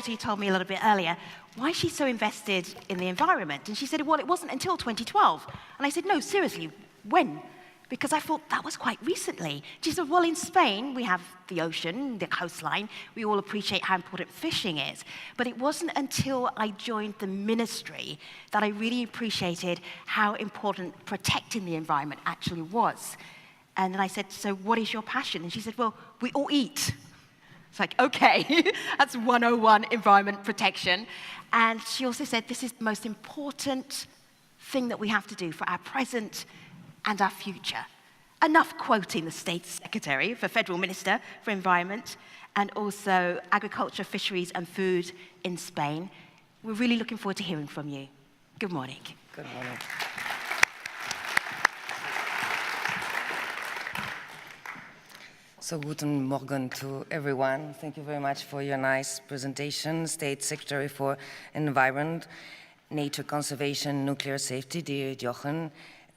Garcia told me a little bit earlier, why is she so invested in the environment? And she said, well, it wasn't until 2012. And I said, no, seriously, when? Because I thought that was quite recently. She said, well, in Spain, we have the ocean, the coastline. We all appreciate how important fishing is. But it wasn't until I joined the ministry that I really appreciated how important protecting the environment actually was. And then I said, so what is your passion? And she said, well, we all eat. It's like, okay, that's 101 environment protection. And she also said, this is the most important thing that we have to do for our present and our future. Enough quoting the State Secretary for Federal Minister for Environment and also Agriculture, Fisheries and Food in Spain. We're really looking forward to hearing from you. Good morning. Good morning. So guten Morgen to everyone. Thank you very much for your nice presentation. State Secretary for Environment, Nature Conservation, Nuclear Safety, dear Jochen.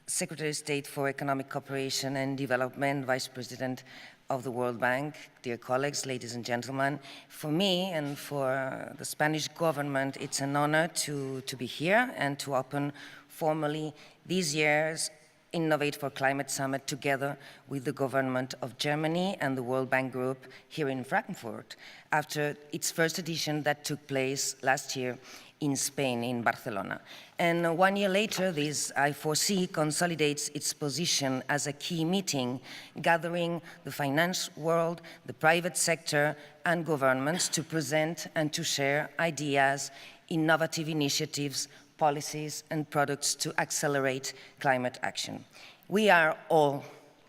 Secretary of State for Economic Cooperation and Development, Vice President of the World Bank, dear colleagues, ladies and gentlemen. For me and for the Spanish government, it's an honor to be here and to open formally this year's Innovate4Climate Summit together with the government of Germany and the World Bank Group here in Frankfurt after its first edition that took place last year in Spain, in Barcelona. And 1 year later, this I4C consolidates its position as a key meeting, gathering the finance world, the private sector, and governments to present and to share ideas, innovative initiatives, policies, and products to accelerate climate action. We are all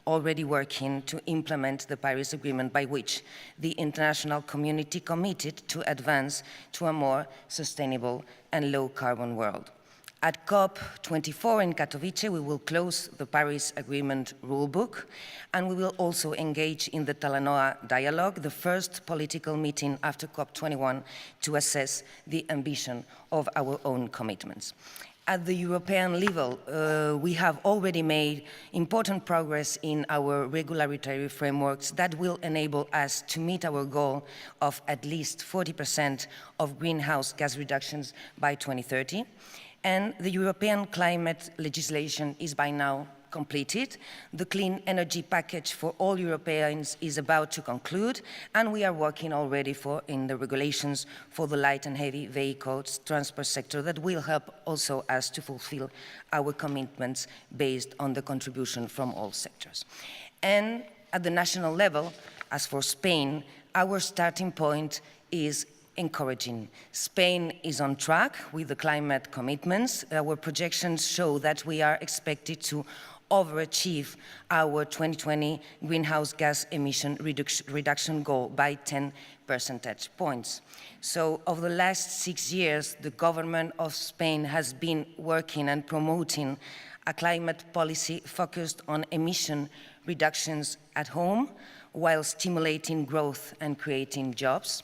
already working to implement the Paris Agreement by which the international community committed to advance to a more sustainable and low-carbon world. At COP24 in Katowice, we will close the Paris Agreement rulebook, and we will also engage in the Talanoa Dialogue, the first political meeting after COP21 to assess the ambition of our own commitments. At the European level, we have already made important progress in our regulatory frameworks that will enable us to meet our goal of at least 40% of greenhouse gas reductions by 2030. And the European climate legislation is by now completed. The clean energy package for all Europeans is about to conclude, and we are working already in the regulations for the light and heavy vehicles transport sector that will help also us to fulfill our commitments based on the contribution from all sectors. And at the national level, as for Spain, our starting point is encouraging. Spain is on track with the climate commitments. Our projections show that we are expected to overachieve our 2020 greenhouse gas emission reduction goal by 10 percentage points. So over the last 6 years, the government of Spain has been working and promoting a climate policy focused on emission reductions at home while stimulating growth and creating jobs.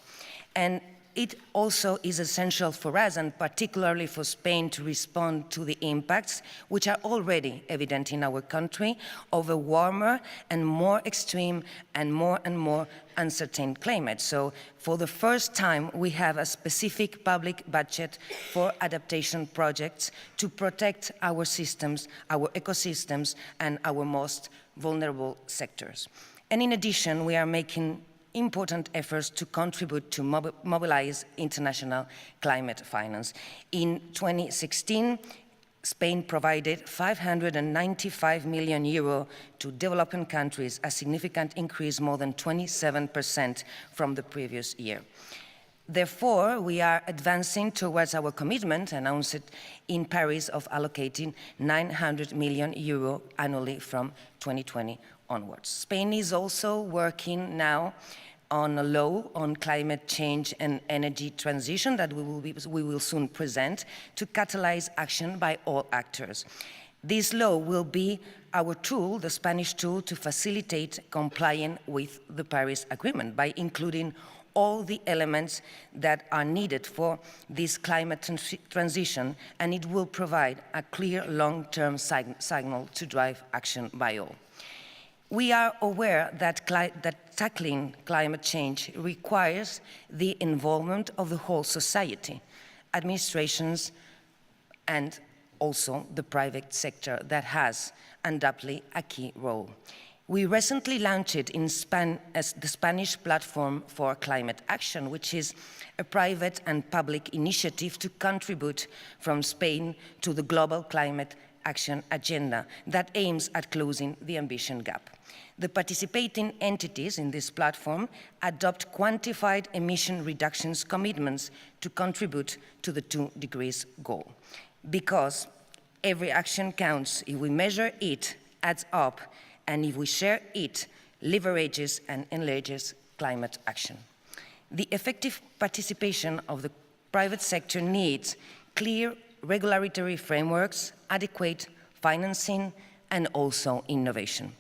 And it also is essential for us, and particularly for Spain, to respond to the impacts, which are already evident in our country, of a warmer and more extreme and more uncertain climate. So for the first time, we have a specific public budget for adaptation projects to protect our systems, our ecosystems, and our most vulnerable sectors. And in addition, we are making important efforts to contribute to mobilize international climate finance. In 2016, Spain provided 595 million euro to developing countries, a significant increase, more than 27% from the previous year. Therefore, we are advancing towards our commitment announced in Paris of allocating 900 million euro annually from 2020 onwards. Spain is also working now on a law on climate change and energy transition that we will soon present to catalyze action by all actors. This law will be our tool, the Spanish tool, to facilitate complying with the Paris Agreement by including all the elements that are needed for this climate transition, and it will provide a clear long-term signal to drive action by all. We are aware that tackling climate change requires the involvement of the whole society, administrations, and also the private sector that has undoubtedly a key role. We recently launched in the Spanish Platform for Climate Action, which is a private and public initiative to contribute from Spain to the global climate action agenda that aims at closing the ambition gap. The participating entities in this platform adopt quantified emission reductions commitments to contribute to the 2 degrees goal. Because every action counts, if we measure it, adds up, and if we share it, leverages and enlarges climate action. The effective participation of the private sector needs clear regulatory frameworks, adequate financing, and also innovation.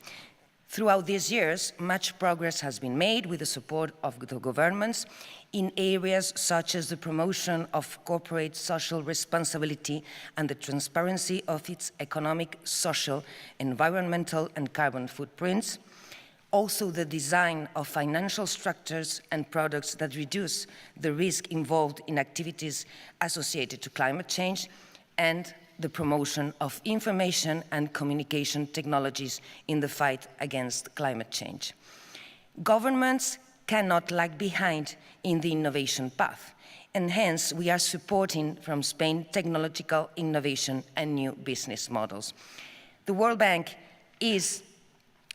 Throughout these years, much progress has been made with the support of the governments in areas such as the promotion of corporate social responsibility and the transparency of its economic, social, environmental, and carbon footprints. Also, the design of financial structures and products that reduce the risk involved in activities associated to climate change, and the promotion of information and communication technologies in the fight against climate change. Governments cannot lag behind in the innovation path, and hence we are supporting from Spain technological innovation and new business models. The World Bank is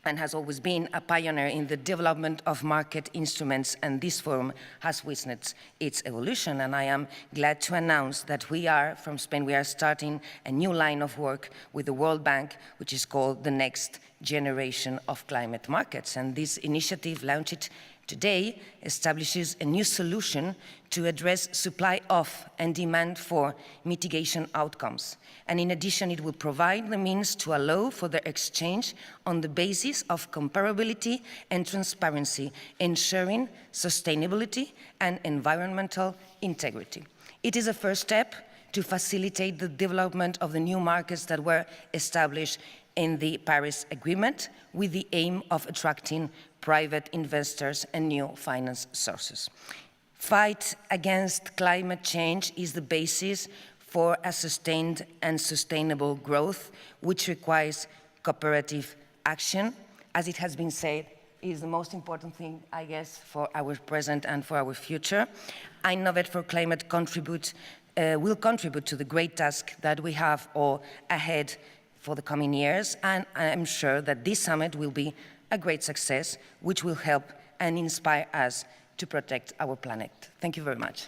and has always been a pioneer in the development of market instruments, and this forum has witnessed its evolution. And I am glad to announce that we are, from Spain, we are starting a new line of work with the World Bank, which is called the Next Generation of Climate Markets. And this initiative, launched today, establishes a new solution to address supply of and demand for mitigation outcomes. And in addition, it will provide the means to allow for their exchange on the basis of comparability and transparency, ensuring sustainability and environmental integrity. It is a first step to facilitate the development of the new markets that were established in the Paris Agreement, with the aim of attracting private investors and new finance sources. Fight against climate change is the basis for a sustained and sustainable growth, which requires cooperative action. As it has been said, is the most important thing, I guess, for our present and for our future. Innovate4Climate will contribute to the great task that we have all ahead for the coming years, and I'm sure that this summit will be a great success, which will help and inspire us to protect our planet. Thank you very much.